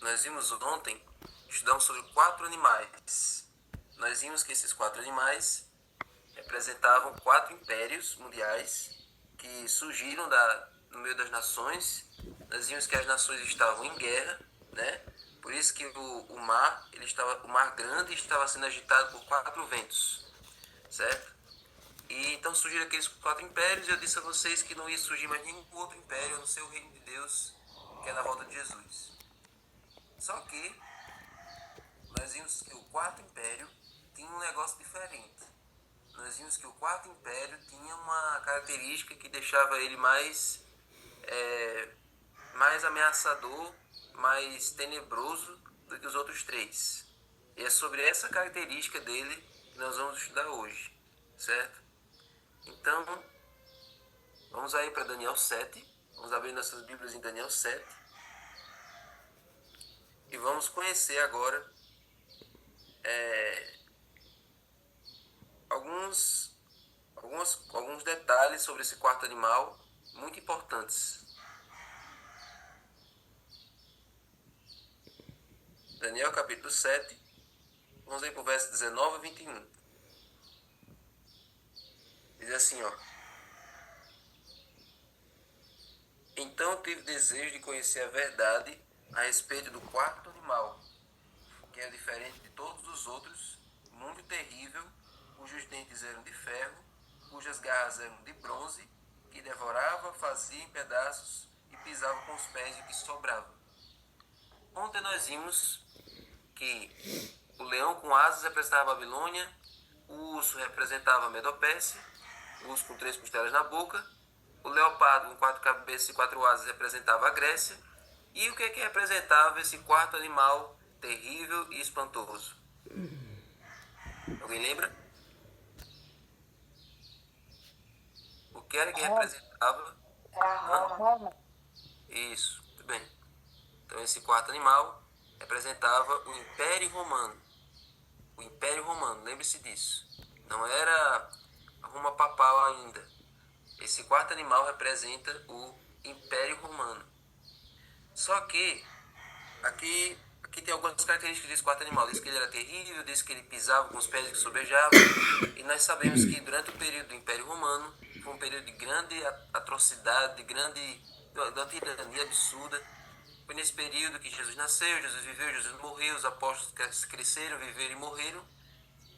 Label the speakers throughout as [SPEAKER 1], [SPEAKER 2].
[SPEAKER 1] nós vimos ontem, estudamos sobre 4 animais. Nós vimos que esses 4 animais representavam 4 impérios mundiais que surgiram no meio das nações. Nós vimos que as nações estavam em guerra, né? Por isso que o mar grande estava sendo agitado por 4 ventos, certo? E então surgiram aqueles 4 impérios, e eu disse a vocês que não ia surgir mais nenhum outro império no seu reino de Deus, que é na volta de Jesus. Só que nós vimos que o quarto império tinha um negócio diferente. Nós vimos que o quarto império tinha uma característica que deixava ele mais ameaçador, mais tenebroso do que os outros 3. E é sobre essa característica dele que nós vamos estudar hoje, certo? Então, vamos aí para Daniel 7. Vamos abrir nossas Bíblias em Daniel 7. E vamos conhecer agora alguns detalhes sobre esse quarto animal muito importantes. Daniel capítulo 7, vamos ler para o verso 19 a 21. Diz assim, ó. Então eu tive desejo de conhecer a verdade a respeito do quarto animal, que é diferente de todos os outros, muito terrível, cujos dentes eram de ferro, cujas garras eram de bronze, que devorava, fazia em pedaços e pisava com os pés o que sobrava. Ontem nós vimos que o leão com asas representava a Babilônia, o urso representava a Medopécia, o urso com 3 costelas na boca, o leopardo com 4 cabeças e 4 asas representava a Grécia. E o que representava esse quarto animal terrível e espantoso? Alguém lembra? O que era que representava?
[SPEAKER 2] Roma.
[SPEAKER 1] Isso, muito bem. Então esse quarto animal representava o Império Romano. O Império Romano, lembre-se disso. Não era a Roma Papal ainda. Esse quarto animal representa o Império Romano. Só que aqui tem algumas características desse quarto animal. Diz que ele era terrível, diz que ele pisava com os pés que sobejava. E nós sabemos que durante o período do Império Romano foi um período de grande atrocidade, de uma tirania absurda. Foi nesse período que Jesus nasceu, Jesus viveu, Jesus morreu, os apóstolos cresceram, viveram e morreram.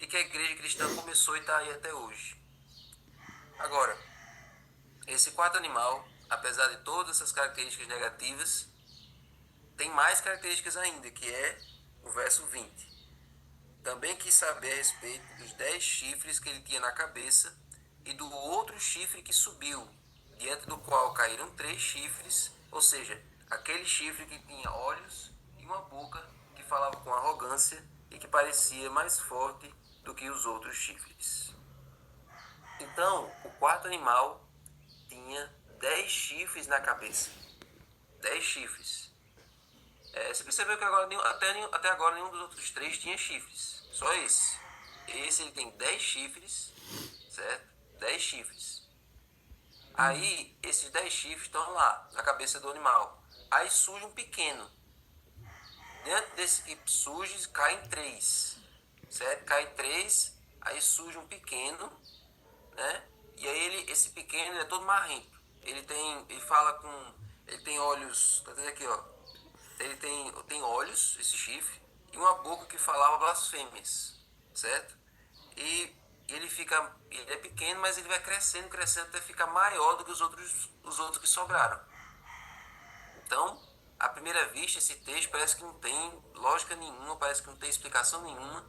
[SPEAKER 1] E que a igreja cristã começou e está aí até hoje. Agora, esse quarto animal, apesar de todas essas características negativas, tem mais características ainda, que é o verso 20. Também quis saber a respeito dos 10 chifres que ele tinha na cabeça e do outro chifre que subiu, diante do qual caíram 3 chifres, ou seja, aquele chifre que tinha olhos e uma boca que falava com arrogância e que parecia mais forte do que os outros chifres. Então, o quarto animal tinha 10 chifres na cabeça. 10 chifres. Você percebeu que até agora nenhum dos outros 3 tinha chifres. Só esse. Esse ele tem 10 chifres, certo? 10 chifres. Aí, esses 10 chifres estão lá, na cabeça do animal. Aí surge um pequeno. Dentro desse que surge, caem 3. Certo? Cai 3, aí surge um pequeno, né? E aí esse pequeno é todo marrento. Ele tem olhos, tá vendo aqui, ó. Ele tem olhos, esse chifre, e uma boca que falava blasfêmias, certo? E ele é pequeno, mas ele vai crescendo até ficar maior do que os outros que sobraram. Então, à primeira vista, esse texto parece que não tem lógica nenhuma, parece que não tem explicação nenhuma,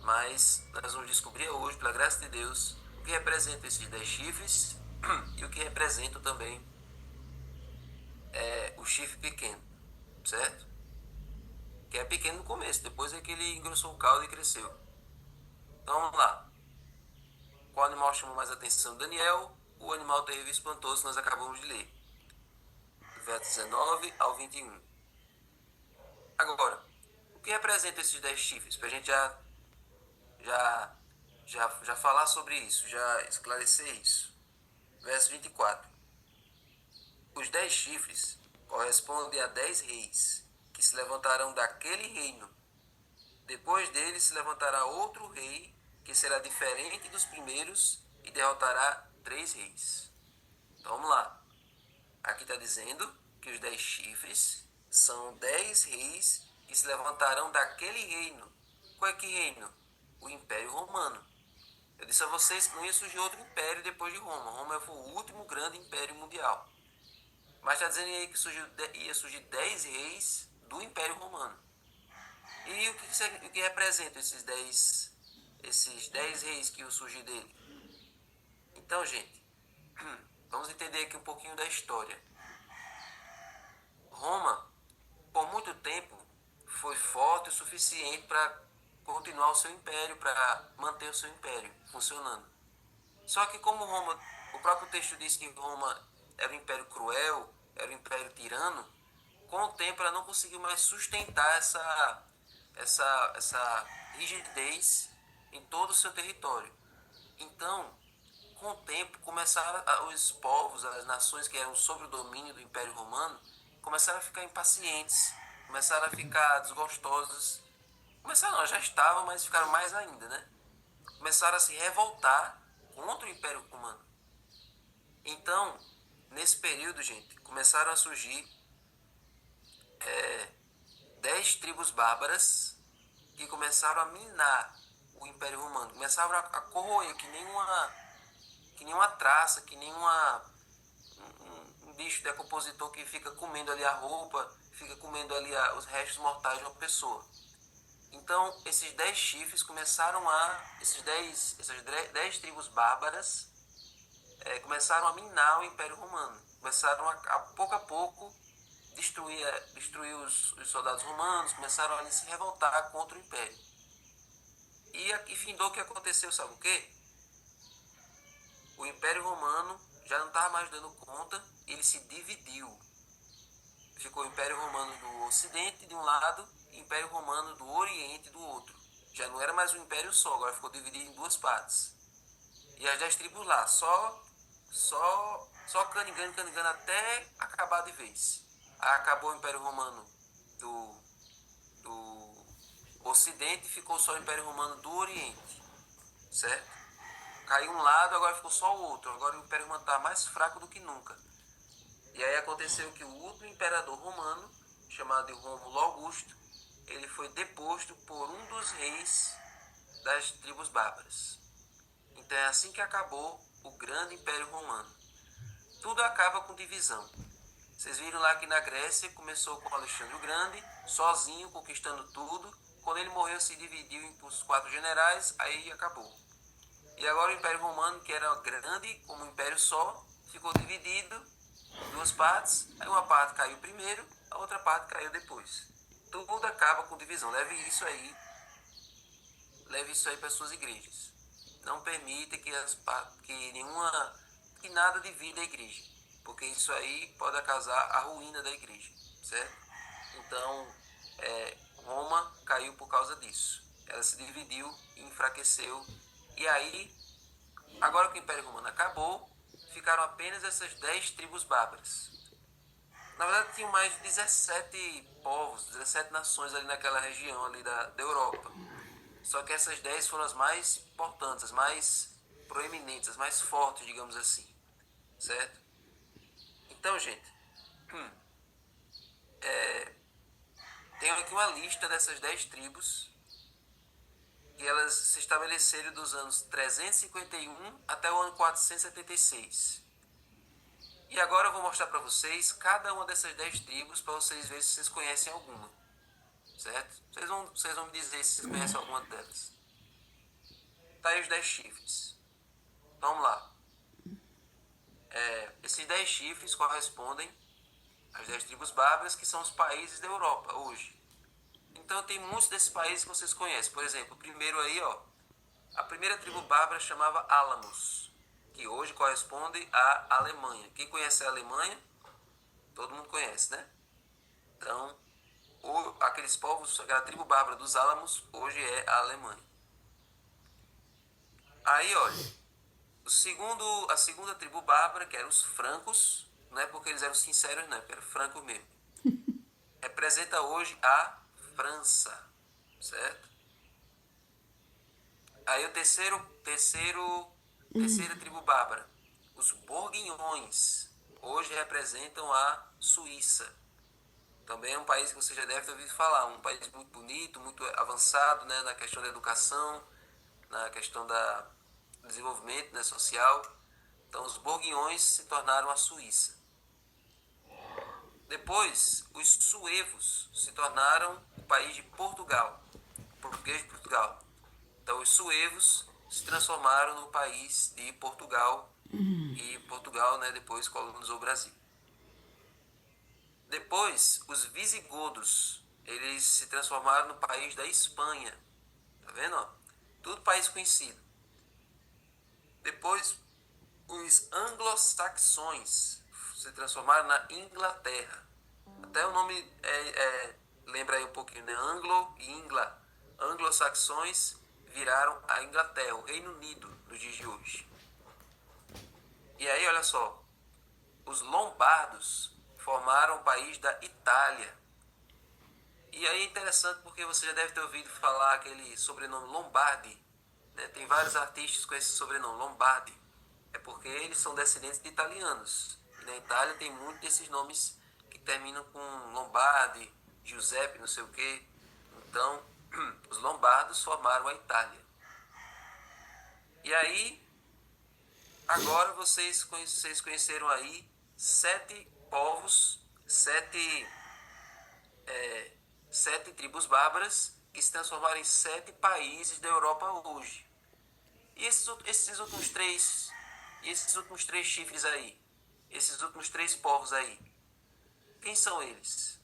[SPEAKER 1] mas nós vamos descobrir hoje, pela graça de Deus, o que representa esses 10 chifres e o que representa também o chifre pequeno, certo? Que é pequeno no começo, depois é que ele engrossou o caldo e cresceu. Então vamos lá. Qual animal chamou mais atenção? Daniel, o animal terrível e espantoso que nós acabamos de ler. Do verso 19 ao 21. Agora, o que representa esses 10 chifres? Para a gente já falar sobre isso, já esclarecer isso. Verso 24. Os 10 chifres correspondem a 10 reis, que se levantarão daquele reino. Depois dele se levantará outro rei, que será diferente dos primeiros, e derrotará 3 reis. Então vamos lá. Aqui está dizendo que os 10 chifres são 10 reis que se levantarão daquele reino. Qual é que reino? O Império Romano. Eu disse a vocês que não ia surgir outro império depois de Roma. Roma foi o último grande império mundial. Mas está dizendo aí que ia surgir 10 reis do Império Romano. E o que representam esses 10 reis que iam surgir dele? Então, gente, vamos entender aqui um pouquinho da história. Roma, por muito tempo, foi forte o suficiente para continuar o seu império, para manter o seu império funcionando. Só que como Roma, o próprio texto diz que Roma era um império cruel, era um império tirano, com o tempo ela não conseguiu mais sustentar essa rigidez em todo o seu território. Então, com o tempo, começaram os povos, as nações que eram sob o domínio do Império Romano, começaram a ficar impacientes, começaram a ficar desgostosos. Começaram, não, já estavam, mas ficaram mais ainda, né? Começaram a se revoltar contra o Império Romano. Então, nesse período, gente, começaram a surgir 10 tribos bárbaras que começaram a minar o Império Romano. Começaram a corroer que nem uma traça, que nem um bicho decompositor que fica comendo ali a roupa, fica comendo ali os restos mortais de uma pessoa. Então, esses 10 chifres começaram essas 10 tribos bárbaras começaram a minar o Império Romano. Começaram a pouco, destruir os soldados romanos, começaram a se revoltar contra o Império. E findou o que aconteceu, sabe o quê? O Império Romano já não estava mais dando conta, ele se dividiu. Ficou o Império Romano do Ocidente de um lado e o Império Romano do Oriente do outro. Já não era mais um império só, agora ficou dividido em 2 partes. E as 10 tribos lá, só canigando até acabar de vez. Aí acabou o Império Romano do Ocidente e ficou só o Império Romano do Oriente, certo? Caiu um lado, agora ficou só o outro. Agora o Império Romano está mais fraco do que nunca. E aí aconteceu que o último imperador romano, chamado de Rômulo Augusto, ele foi deposto por um dos reis das tribos bárbaras. Então é assim que acabou o grande Império Romano. Tudo acaba com divisão. Vocês viram lá que na Grécia começou com Alexandre o Grande, sozinho, conquistando tudo. Quando ele morreu, se dividiu em os 4 generais, aí acabou. E agora o Império Romano, que era grande, como um império só, ficou dividido em 2 partes. Aí uma parte caiu primeiro, a outra parte caiu depois. Tudo acaba com divisão. Leve isso aí para as suas igrejas. Não permita que nada divida a igreja, porque isso aí pode causar a ruína da igreja, certo? Então, Roma caiu por causa disso. Ela se dividiu e enfraqueceu. E aí, agora que o Império Romano acabou, ficaram apenas essas 10 tribos bárbaras. Na verdade, tinham mais de 17 povos, 17 nações ali naquela região ali da Europa. Só que essas 10 foram as mais importantes, as mais proeminentes, as mais fortes, digamos assim. Certo? Então, gente, tenho aqui uma lista dessas 10 tribos que elas se estabeleceram dos anos 351 até o ano 476. E agora eu vou mostrar para vocês cada uma dessas 10 tribos para vocês verem se vocês conhecem alguma. Certo? Vocês vão me dizer se vocês conhecem alguma delas. Tá aí os 10 chifres. Então, vamos lá. Esses 10 chifres correspondem às 10 tribos bárbaras, que são os países da Europa hoje. Então tem muitos desses países que vocês conhecem. Por exemplo, o primeiro aí, a primeira tribo bárbara chamava Alamos, que hoje corresponde à Alemanha. Quem conhece a Alemanha? Todo mundo conhece, né? Então, aqueles povos, aquela tribo bárbara dos Álamos, hoje é a Alemanha. Aí, olha, a segunda tribo bárbara, que eram os francos, não é porque eles eram sinceros, não, porque eram francos mesmo. representa hoje a França, certo? Aí o terceira tribo bárbara, os Borguinhões, hoje representam a Suíça. Também é um país que você já deve ter ouvido falar, um país muito bonito, muito avançado, né, na questão da educação, na questão do desenvolvimento, né, social. Então os Borguinhões se tornaram a Suíça. Depois, os suevos se tornaram o país de Portugal, o português de Portugal. Então os suevos se transformaram no país de Portugal e Portugal, né, depois colonizou o Brasil. Depois, os visigodos, eles se transformaram no país da Espanha. Tá vendo? Ó? Tudo país conhecido. Depois, os anglo-saxões se transformaram na Inglaterra. Até o nome lembra aí um pouquinho, né? Anglo e Ingla. Anglo-saxões viraram a Inglaterra, o Reino Unido, nos dias de hoje. E aí, olha só, os lombardos formaram o país da Itália. E aí é interessante porque você já deve ter ouvido falar aquele sobrenome Lombardi, né? Tem vários artistas com esse sobrenome, Lombardi. É porque eles são descendentes de italianos. E na Itália tem muitos desses nomes que terminam com Lombardi, Giuseppe, não sei o quê. Então, os lombardos formaram a Itália. E aí, agora vocês conheceram aí 7 povos, 7 tribos bárbaras que se transformaram em 7 países da Europa hoje. E esses últimos três chifres aí, esses últimos 3 povos aí, quem são eles?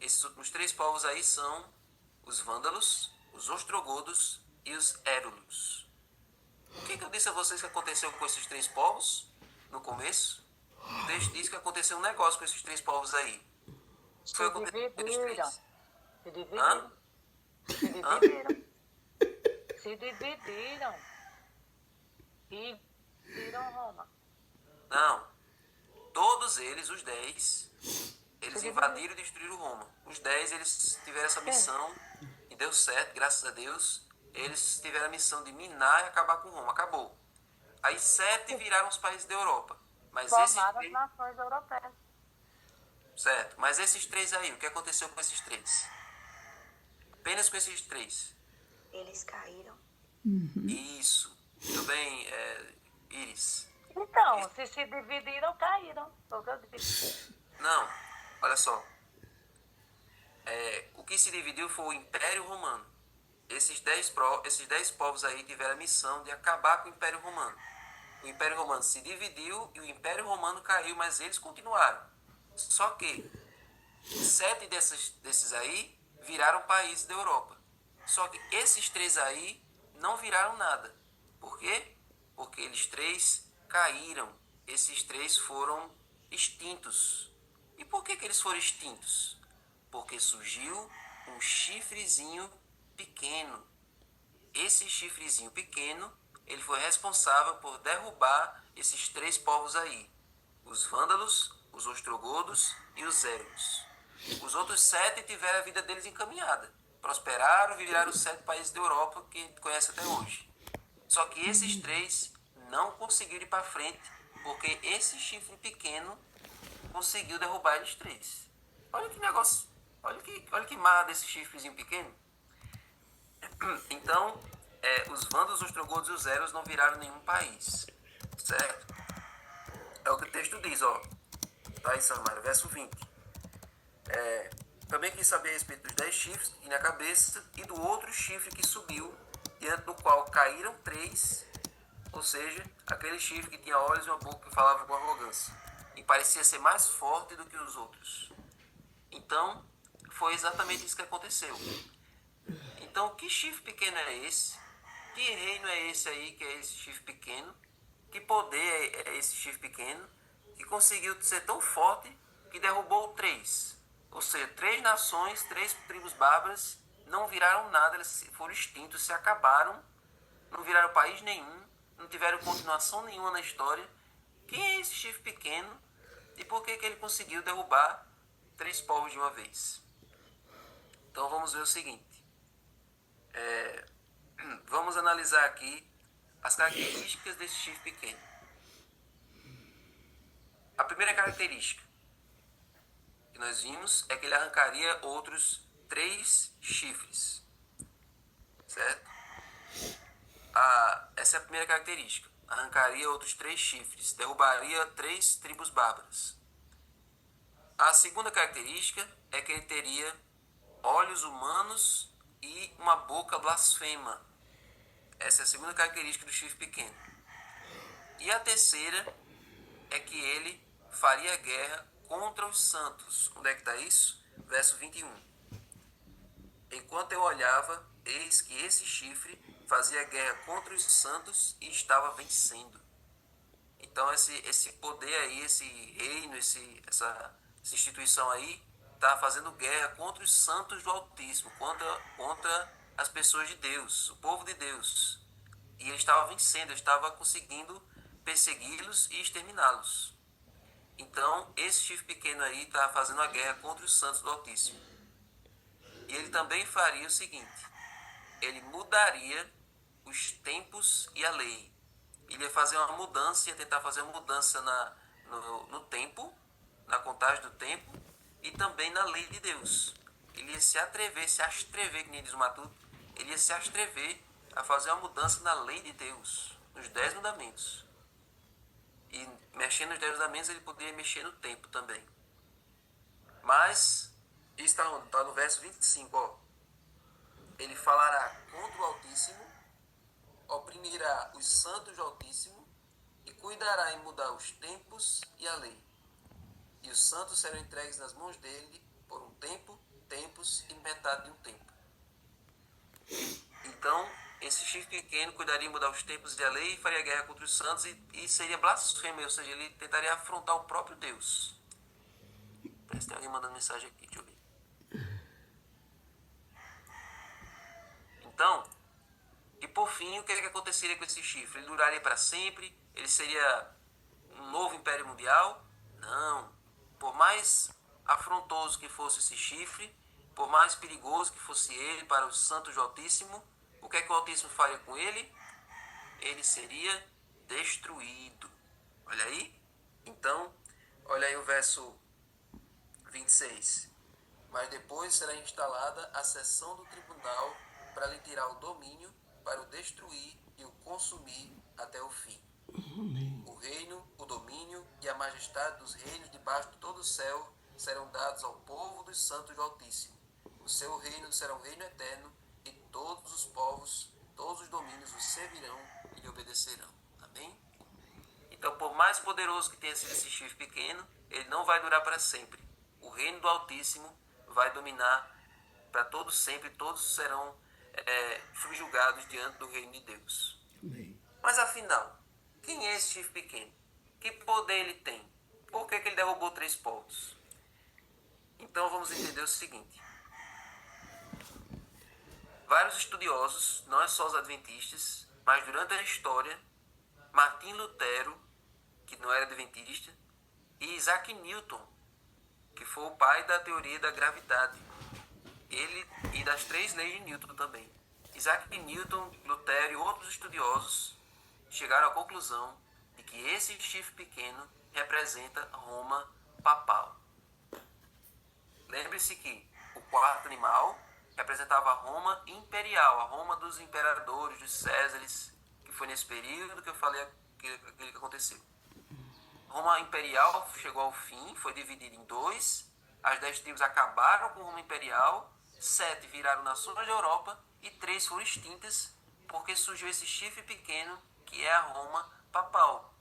[SPEAKER 1] Esses últimos 3 povos aí são os vândalos, os ostrogodos e os érulos. O que eu disse a vocês que aconteceu com esses 3 povos no começo? O texto diz que aconteceu um negócio com esses 3 povos aí.
[SPEAKER 2] Se
[SPEAKER 1] Foi acontecer com eles 3.
[SPEAKER 2] Se dividiram. Se
[SPEAKER 1] Hã?
[SPEAKER 2] dividiram. Se dividiram. E viram Roma.
[SPEAKER 1] Não. Todos eles, os 10, eles
[SPEAKER 2] Se
[SPEAKER 1] invadiram e destruíram Roma. Os 10, eles tiveram essa missão e deu certo, graças a Deus. Eles tiveram a missão de minar e acabar com Roma. Acabou. Aí 7 viraram os países da Europa. Mas esses
[SPEAKER 2] formaram as
[SPEAKER 1] 3,
[SPEAKER 2] nações europeias.
[SPEAKER 1] certo. Mas esses 3 aí, o que aconteceu com esses 3? Apenas com esses 3.
[SPEAKER 3] Eles caíram.
[SPEAKER 1] Isso. Muito bem, Iris.
[SPEAKER 2] Então, se dividiram, caíram. Foi o que eu disse.
[SPEAKER 1] Não, olha só. O que se dividiu foi o Império Romano. Esses 10 povos aí tiveram a missão de acabar com o Império Romano. O Império Romano se dividiu e o Império Romano caiu, mas eles continuaram. Só que 7 desses aí viraram países da Europa. Só que esses 3 aí não viraram nada. Por quê? Porque eles 3 caíram. Esses 3 foram extintos. E por que eles foram extintos? Porque surgiu um chifrezinho pequeno. Esse chifrezinho pequeno, ele foi responsável por derrubar esses 3 povos aí. Os vândalos, os ostrogodos e os érulos. Os outros 7 tiveram a vida deles encaminhada. Prosperaram e viraram os 7 países da Europa que a gente conhece até hoje. Só que esses 3 não conseguiram ir para frente, porque esse chifre pequeno conseguiu derrubar eles 3. Olha que negócio, olha que marra desse chifrezinho pequeno. Então, os vândalos, os ostrogodos e os érulos não viraram nenhum país, certo? É o que o texto diz, ó. Tá aí, Samara, verso 20. Também quis saber a respeito dos 10 chifres e na cabeça e do outro chifre que subiu, diante do qual caíram 3, ou seja, aquele chifre que tinha olhos e uma boca que falava com arrogância e parecia ser mais forte do que os outros. Então, foi exatamente isso que aconteceu. Então, que chifre pequeno é esse? Que reino é esse aí que é esse chifre pequeno? Que poder é esse chifre pequeno que conseguiu ser tão forte que derrubou 3? Ou seja, 3 nações, 3 tribos bárbaras não viraram nada, eles foram extintos, se acabaram, não viraram país nenhum, não tiveram continuação nenhuma na história. Quem é esse chifre pequeno e por que ele conseguiu derrubar 3 povos de uma vez? Então vamos ver o seguinte. Vamos analisar aqui as características desse chifre pequeno. A primeira característica que nós vimos é que ele arrancaria outros 3 chifres. Certo? Essa é a primeira característica. Arrancaria outros 3 chifres. Derrubaria 3 tribos bárbaras. A segunda característica é que ele teria olhos humanos e uma boca blasfema. Essa é a segunda característica do chifre pequeno. E a terceira é que ele faria guerra contra os santos. Onde é que está isso? Verso 21. Enquanto eu olhava, eis que esse chifre fazia guerra contra os santos e estava vencendo. Então esse poder aí, esse reino, essa instituição aí, está fazendo guerra contra os santos do Altíssimo, contra as pessoas de Deus, o povo de Deus. E ele estava vencendo, ele estava conseguindo persegui-los e exterminá-los. Então, esse chifre pequeno aí está fazendo a guerra contra os santos do Altíssimo. E ele também faria o seguinte: ele mudaria os tempos e a lei. Ele ia fazer uma mudança, ia tentar fazer uma mudança no tempo, na contagem do tempo, e também na lei de Deus. Ele ia se astrever, que nem diz o Matuto, ele ia se astrever a fazer uma mudança na lei de Deus, nos 10 mandamentos. E mexendo nos 10 mandamentos, ele poderia mexer no tempo também. Mas, isso está onde? Está no verso 25, ó. Ele falará contra o Altíssimo, oprimirá os santos do Altíssimo e cuidará em mudar os tempos e a lei. E os santos serão entregues nas mãos dele por um tempo, tempos e metade de um tempo. Então, esse chifre pequeno cuidaria em mudar os tempos e a lei e faria guerra contra os santos e seria blasfêmia, ou seja, ele tentaria afrontar o próprio Deus. Parece que tem alguém mandando mensagem aqui, deixa eu ver. Então, e por fim, o que aconteceria com esse chifre? Ele duraria para sempre? Ele seria um novo império mundial? Não. Por mais afrontoso que fosse esse chifre, por mais perigoso que fosse ele para os santos do Altíssimo, o que o Altíssimo faria com ele? Ele seria destruído. Olha aí. Então, olha aí o verso 26. Mas depois será instalada a sessão do tribunal para lhe tirar o domínio, para o destruir e o consumir até o fim. O reino, o domínio e a majestade dos reinos debaixo de todo o céu serão dados ao povo dos santos do Altíssimo. O seu reino será um reino eterno e todos os povos, todos os domínios o servirão e lhe obedecerão. Amém? Então, por mais poderoso que tenha sido esse chifre pequeno, ele não vai durar para sempre. O reino do Altíssimo vai dominar para todos sempre, todos serão subjugados diante do reino de Deus.
[SPEAKER 4] Amém.
[SPEAKER 1] Mas afinal, quem é esse chifre pequeno? Que poder ele tem? Por que ele derrubou 3 povos? Então vamos entender o seguinte. Vários estudiosos, não é só os adventistas, mas durante a história, Martim Lutero, que não era adventista, e Isaac Newton, que foi o pai da teoria da gravidade, ele e das 3 leis de Newton também. Isaac Newton, Lutero e outros estudiosos chegaram à conclusão de que esse chifre pequeno representa Roma papal. Lembre-se que o 4º animal representava a Roma imperial, a Roma dos imperadores, dos Césares, que foi nesse período que eu falei aquilo que aconteceu. Roma imperial chegou ao fim, foi dividida em 2, as 10 tribos acabaram com Roma imperial, 7 viraram nações da Europa e 3 foram extintas porque surgiu esse chifre pequeno que é a Roma papal.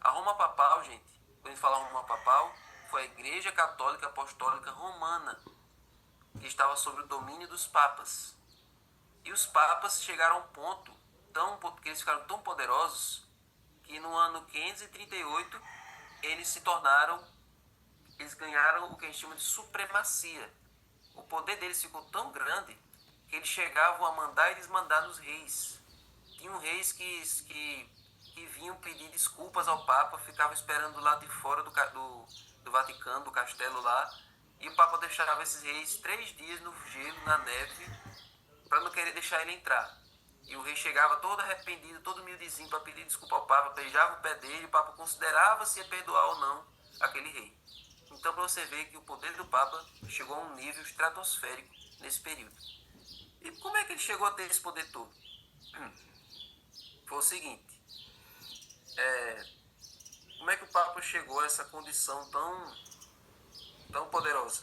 [SPEAKER 1] A Roma papal, gente, quando a gente fala Roma papal, foi a Igreja Católica Apostólica Romana, que estava sob o domínio dos papas. E os papas chegaram a um ponto que eles ficaram tão poderosos que no ano 538 eles ganharam o que a gente chama de supremacia. O poder deles ficou tão grande que eles chegavam a mandar e desmandar nos reis. Tinham reis que vinham pedir desculpas ao Papa, ficavam esperando lá de fora do Vaticano, do castelo lá, E o Papa deixava esses reis 3 dias no gelo, na neve, para não querer deixar ele entrar. E o rei chegava todo arrependido, todo humildezinho, para pedir desculpa ao Papa, beijava o pé dele, e o Papa considerava se ia perdoar ou não aquele rei. Então, para você ver que o poder do Papa chegou a um nível estratosférico nesse período. E como é que ele chegou a ter esse poder todo? Foi o seguinte, como é que o Papa chegou a essa condição tão poderosa?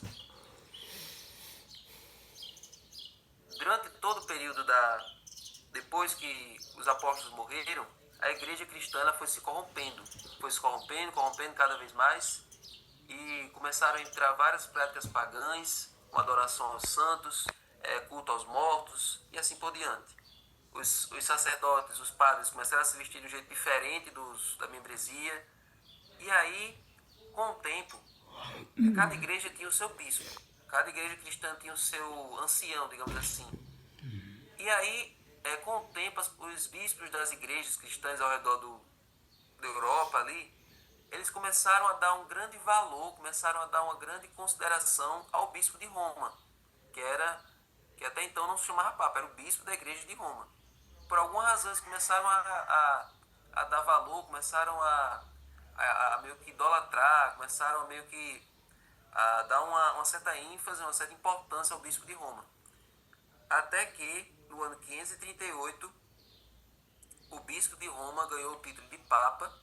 [SPEAKER 1] Durante todo o período depois que os apóstolos morreram, a igreja cristã ela foi se corrompendo cada vez mais, e começaram a entrar várias práticas pagãs, uma adoração aos santos, culto aos mortos e assim por diante. Os sacerdotes, os padres começaram a se vestir de um jeito diferente da membresia, e aí, com o tempo, cada igreja tinha o seu bispo, cada igreja cristã tinha o seu ancião, digamos assim. E aí, com o tempo, os bispos das igrejas cristãs ao redor da Europa ali, eles começaram a dar um grande valor, começaram a dar uma grande consideração ao bispo de Roma, que até então não se chamava Papa, era o bispo da igreja de Roma. Por alguma razão, eles começaram a dar valor, começaram a meio que idolatrar, começaram a meio que a dar uma certa ênfase, uma certa importância ao bispo de Roma. Até que, no ano 538, o bispo de Roma ganhou o título de Papa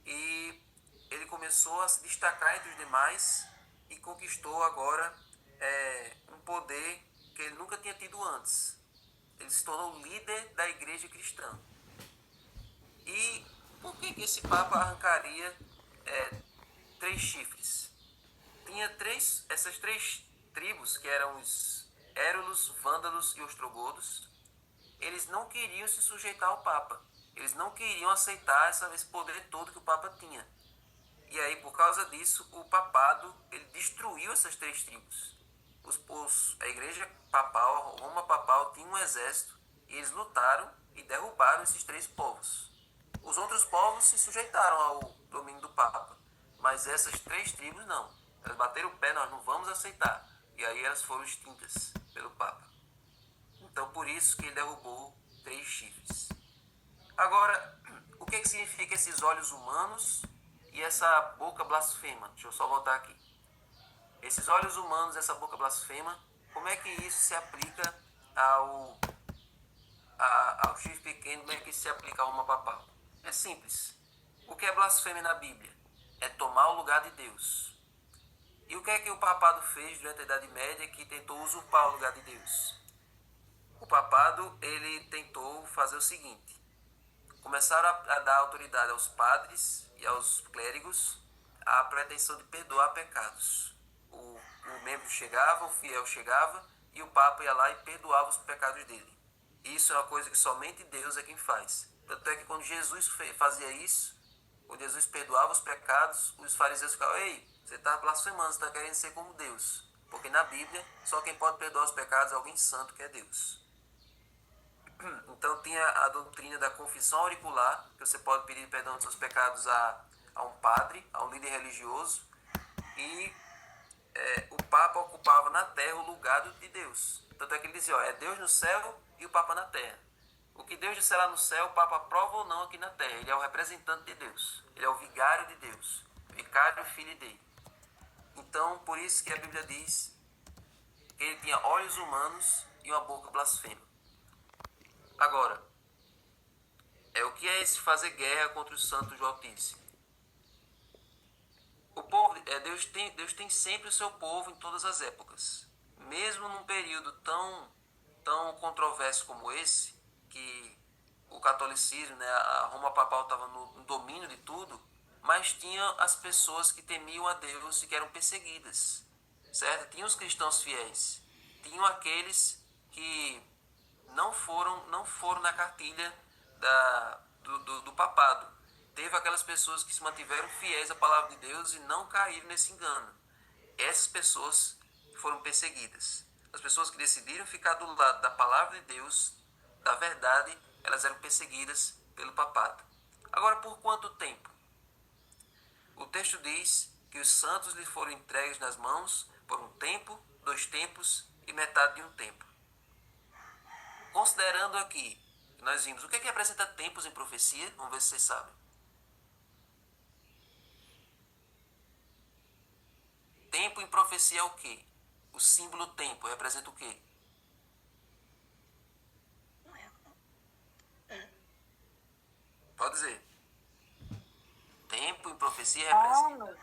[SPEAKER 1] e ele começou a se destacar entre os demais e conquistou agora um poder que ele nunca tinha tido antes. Ele se tornou líder da igreja cristã. E por que esse Papa arrancaria 3 chifres? Tinha essas 3 tribos, que eram os Érulos, Vândalos e Ostrogodos. Eles não queriam se sujeitar ao Papa. Eles não queriam aceitar esse poder todo que o Papa tinha. E aí, por causa disso, o papado ele destruiu essas 3 tribos. A igreja papal, a Roma papal, tinha um exército e eles lutaram e derrubaram esses 3 povos. Os outros povos se sujeitaram ao domínio do Papa, mas essas 3 tribos não. Elas bateram o pé, nós não vamos aceitar. E aí elas foram extintas pelo Papa. Então, por isso que ele derrubou 3 chifres. Agora, o que significa esses olhos humanos e essa boca blasfema? Deixa eu só voltar aqui. Esses olhos humanos, essa boca blasfema, como é que isso se aplica ao chifre pequeno, como é que isso se aplica a Roma papal? É simples. O que é blasfêmia na Bíblia? É tomar o lugar de Deus. E o que é que o papado fez durante a Idade Média que tentou usurpar o lugar de Deus? O papado, ele tentou fazer o seguinte: começaram a dar autoridade aos padres e aos clérigos a pretensão de perdoar pecados. O membro chegava, o fiel chegava, e o Papa ia lá e perdoava os pecados dele. Isso é uma coisa que somente Deus é quem faz. Tanto é que quando Jesus fazia isso, quando Jesus perdoava os pecados, os fariseus ficavam: ei, você está blasfemando, você está querendo ser como Deus. Porque na Bíblia, só quem pode perdoar os pecados é alguém santo, que é Deus. Então tinha a doutrina da confissão auricular, que você pode pedir perdão dos seus pecados a um padre, a um líder religioso, e o Papa ocupava na terra o lugar de Deus. Tanto é que ele dizia: é Deus no céu e o Papa na terra. O que Deus disser lá no céu, o Papa aprova ou não aqui na terra. Ele é o representante de Deus, ele é o vigário de Deus, vicário e filho dele. Então, por isso que a Bíblia diz que ele tinha olhos humanos e uma boca blasfema. Agora, o que é esse fazer guerra contra os santos do Altíssimo? O povo, Deus tem sempre o seu povo em todas as épocas. Mesmo num período tão controverso como esse, que o catolicismo, né, a Roma papal estava no domínio de tudo, mas tinha as pessoas que temiam a Deus e que eram perseguidas, certo? Tinha os cristãos fiéis, tinham aqueles que não foram na cartilha do papado. Teve aquelas pessoas que se mantiveram fiéis à palavra de Deus e não caíram nesse engano. Essas pessoas foram perseguidas. As pessoas que decidiram ficar do lado da palavra de Deus, da verdade, elas eram perseguidas pelo papado. Agora, por quanto tempo? O texto diz que os santos lhe foram entregues nas mãos por um tempo, 2 tempos e metade de um tempo. Considerando aqui, nós vimos o que representa tempos em profecia, vamos ver se vocês sabem. Tempo em profecia é o quê? O símbolo tempo representa o quê? Pode dizer. Tempo em profecia representa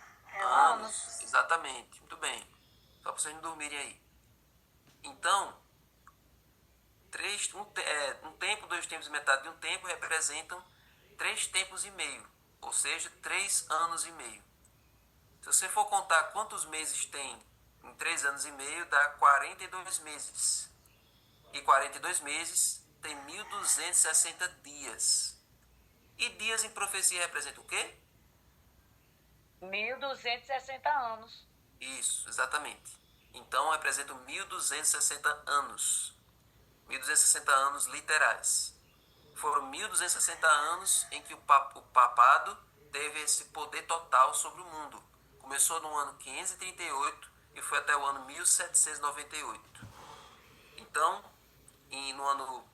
[SPEAKER 1] anos. Exatamente. Muito bem. Só para vocês não dormirem aí. Então, um tempo, 2 tempos e metade de um tempo representam 3 tempos e meio. Ou seja, 3 anos e meio. Se você for contar quantos meses tem em 3 anos e meio, dá 42 meses. E 42 meses tem 1.260 dias. E dias em profecia representam o quê?
[SPEAKER 2] 1.260 anos.
[SPEAKER 1] Isso, exatamente. Então representam 1.260 anos. 1.260 anos literais. Foram 1.260 anos em que o papado teve esse poder total sobre o mundo. Começou no ano 538 e foi até o ano 1798. Então, no ano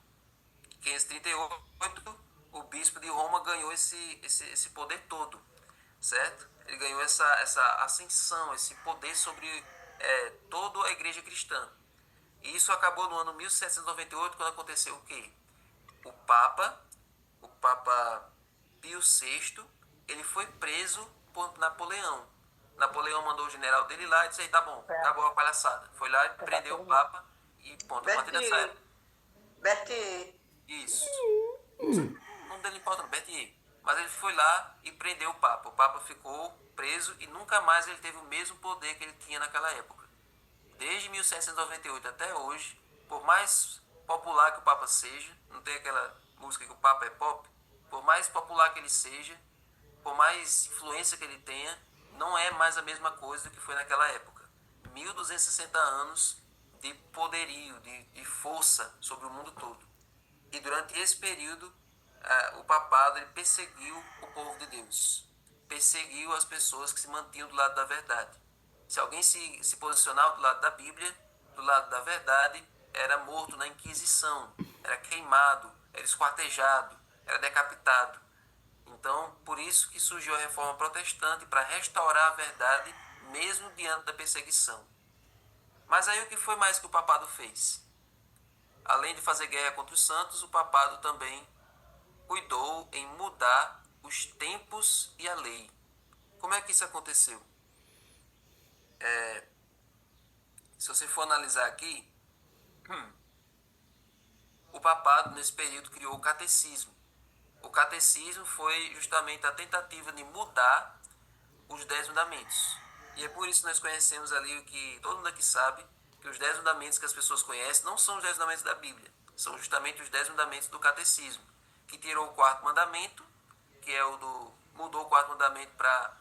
[SPEAKER 1] 538, o bispo de Roma ganhou esse poder todo, certo? Ele ganhou essa ascensão, esse poder sobre toda a igreja cristã. E isso acabou no ano 1798, quando aconteceu o quê? O Papa Pio VI, ele foi preso por Napoleão. Napoleão mandou o general dele lá e disse, aí, tá bom, acabou a palhaçada. Foi lá e prendeu o Papa e ponto. A partir dessa época...
[SPEAKER 3] Betty.
[SPEAKER 1] Isso. Não deu importa não, Bertier. Mas ele foi lá e prendeu o Papa. O Papa ficou preso e nunca mais ele teve o mesmo poder que ele tinha naquela época. Desde 1798 até hoje, por mais popular que o Papa seja, não tem aquela música que o Papa é pop, por mais popular que ele seja, por mais influência que ele tenha, não é mais a mesma coisa do que foi naquela época. 1.260 anos de poderio, de força sobre o mundo todo. E durante esse período, o papado ele perseguiu o povo de Deus. Perseguiu as pessoas que se mantinham do lado da verdade. Se alguém se posicionava do lado da Bíblia, do lado da verdade, era morto na Inquisição, era queimado, era esquartejado, era decapitado. Então, por isso que surgiu a Reforma Protestante, para restaurar a verdade, mesmo diante da perseguição. Mas aí o que foi mais que o papado fez? Além de fazer guerra contra os santos, o papado também cuidou em mudar os tempos e a lei. Como é que isso aconteceu? Se você for analisar aqui, o papado nesse período criou o catecismo. O catecismo foi justamente a tentativa de mudar os 10 mandamentos. E é por isso que nós conhecemos ali o que todo mundo aqui sabe, que os 10 mandamentos que as pessoas conhecem não são os 10 mandamentos da Bíblia, são justamente os 10 mandamentos do catecismo, que tirou o 4º mandamento, que é mudou o 4º mandamento para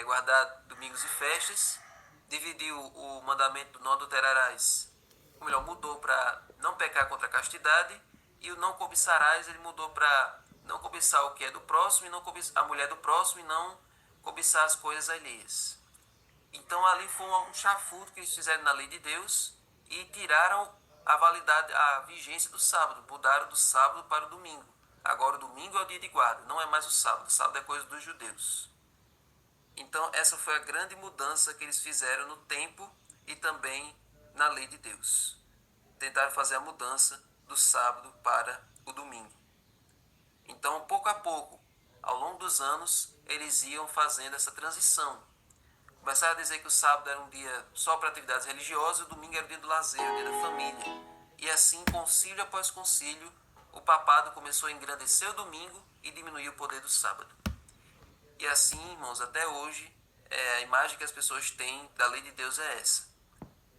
[SPEAKER 1] guardar domingos e festas, dividiu o mandamento do não adulterarás, ou melhor, mudou para não pecar contra a castidade, e o não cobiçarás ele mudou para não cobiçar o que é do próximo, e não cobiçar a mulher do próximo, e não cobiçar as coisas alheias. Então ali foi um chafuto que eles fizeram na lei de Deus e tiraram a validade, a vigência do sábado, mudaram do sábado para o domingo. Agora o domingo é o dia de guarda, não é mais o sábado é coisa dos judeus. Então essa foi a grande mudança que eles fizeram no tempo e também na lei de Deus. Tentaram fazer a mudança do sábado para o domingo. Então, pouco a pouco, ao longo dos anos, eles iam fazendo essa transição. Começaram a dizer que o sábado era um dia só para atividades religiosas e o domingo era o dia do lazer, o dia da família. E assim, concílio após concílio, o papado começou a engrandecer o domingo e diminuir o poder do sábado. E assim, irmãos, até hoje, a imagem que as pessoas têm da lei de Deus é essa.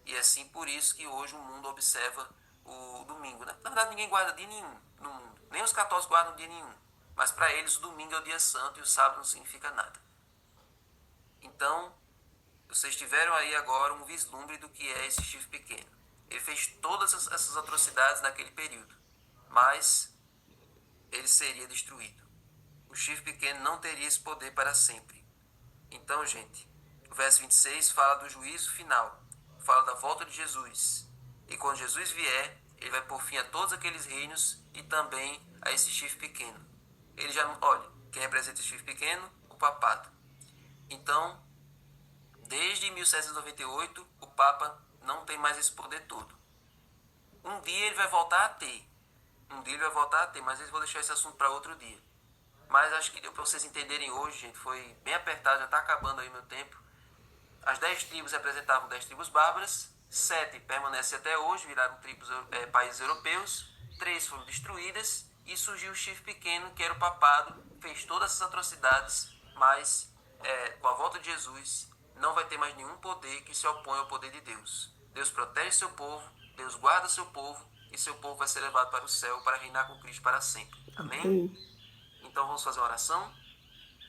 [SPEAKER 1] E é assim por isso que hoje o mundo observa o domingo, né? Na verdade, ninguém guarda dia nenhum no mundo. Nem os católicos guardam dia nenhum. Mas para eles o domingo é o dia santo e o sábado não significa nada. Então, vocês tiveram aí agora um vislumbre do que é esse chifre pequeno. Ele fez todas essas atrocidades naquele período. Mas ele seria destruído. O chifre pequeno não teria esse poder para sempre. Então, gente, o verso 26 fala do juízo final. fala da volta de Jesus. E quando Jesus vier, ele vai pôr fim a todos aqueles reinos e também a esse chifre pequeno. Ele já não... Olha, quem representa esse chifre pequeno? O papado. Então, desde 1798, o Papa não tem mais esse poder todo. Um dia ele vai voltar a ter. Mas eu vou deixar esse assunto para outro dia. Mas acho que deu para vocês entenderem hoje, gente. Foi bem apertado, já está acabando aí meu tempo. As 10 tribos representavam 10 tribos bárbaras. 7 permanecem até hoje, viraram países europeus. 3 foram destruídas. E surgiu o chifre pequeno, que era o papado. Fez todas essas atrocidades. Mas com a volta de Jesus, não vai ter mais nenhum poder que se oponha ao poder de Deus. Deus protege seu povo. Deus guarda seu povo. E seu povo vai ser levado para o céu para reinar com Cristo para sempre. Amém? Então vamos fazer uma oração.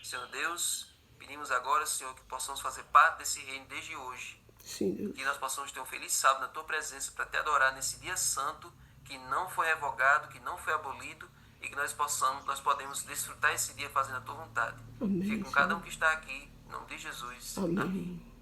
[SPEAKER 1] Senhor Deus, pedimos agora, Senhor, que possamos fazer parte desse reino desde hoje.
[SPEAKER 4] Sim, Deus.
[SPEAKER 1] Que nós possamos ter um feliz sábado na Tua presença para Te adorar nesse dia santo que não foi revogado, que não foi abolido e que nós podemos desfrutar esse dia fazendo a Tua vontade.
[SPEAKER 4] Amém,
[SPEAKER 1] Fique com cada um que está aqui. Em nome de Jesus.
[SPEAKER 4] Amém.